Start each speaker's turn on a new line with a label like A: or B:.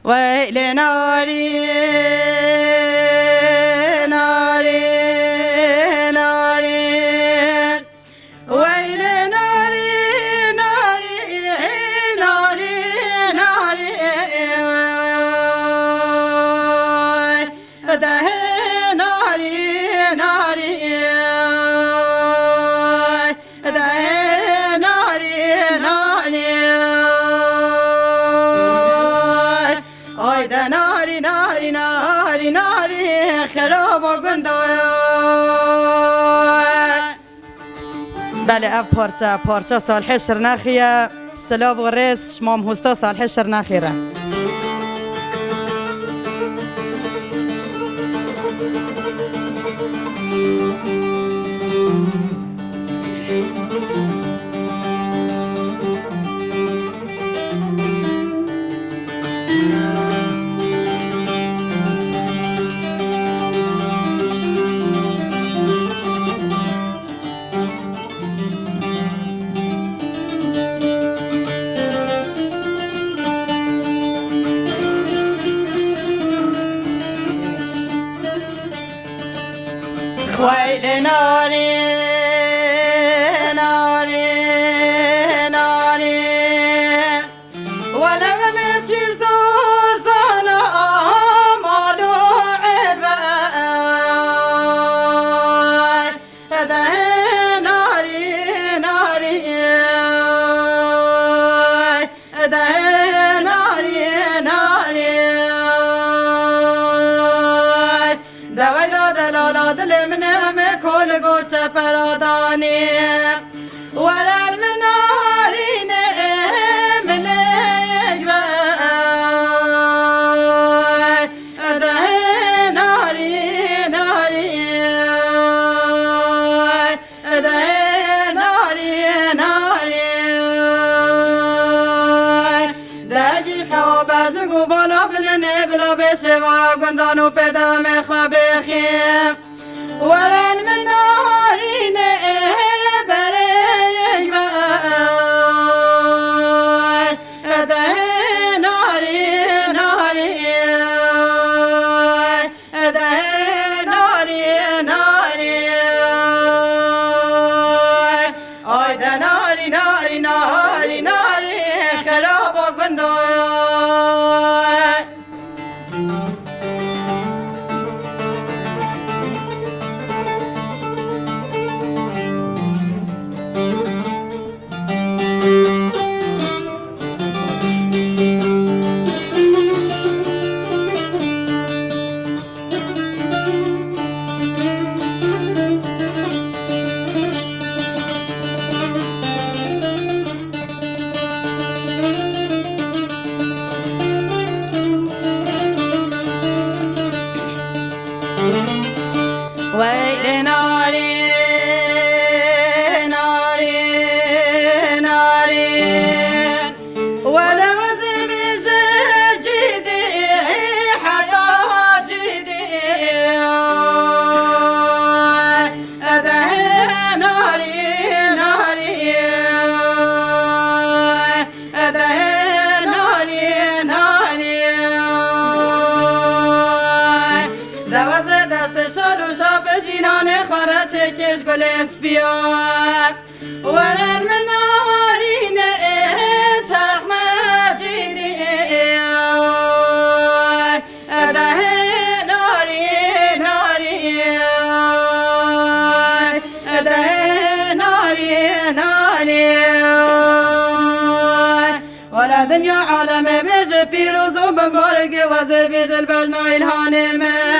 A: ويل ناري ناري ناري ويل ناري ناري ناري ناري ده ناري ناري ده ناري ناري ده ناري ناري ناري ناري خراب گندای. بله اف پارچه سال حشر نخیه سلاو و رس شمام هستا سال حشر نخیره. ويل ناري ناري ناري ولا ممتي زوزانا مالو عرباي هذا ناري ناري هذا ناري ناري دويرو دلالا دل من كل قوت براداني ولا المنارين مليك بقى ده ناري ناري ده ناري ناري داجي خواب زگو بالا بلنه بلا بشه وارا گندانو پیدا مخوابه خیم ولا المنارين بريك بقى ده ناري ناري ده ناري ناري آي ده ناري ناري ناري ناري خراب گندای. ويل ناري ناري ناري ولا وزن جدي حياة جدي هذا ناري ناري هذا ناري ناري دوازه دست شالو بجینان خارج کش گل اسبیا ولن منارین چرخ مجیدی ده ناری ناری ده ناری ناری ولا دنیا عالم بیج پیروز و بمارگ وز بیج البجنا الهانمه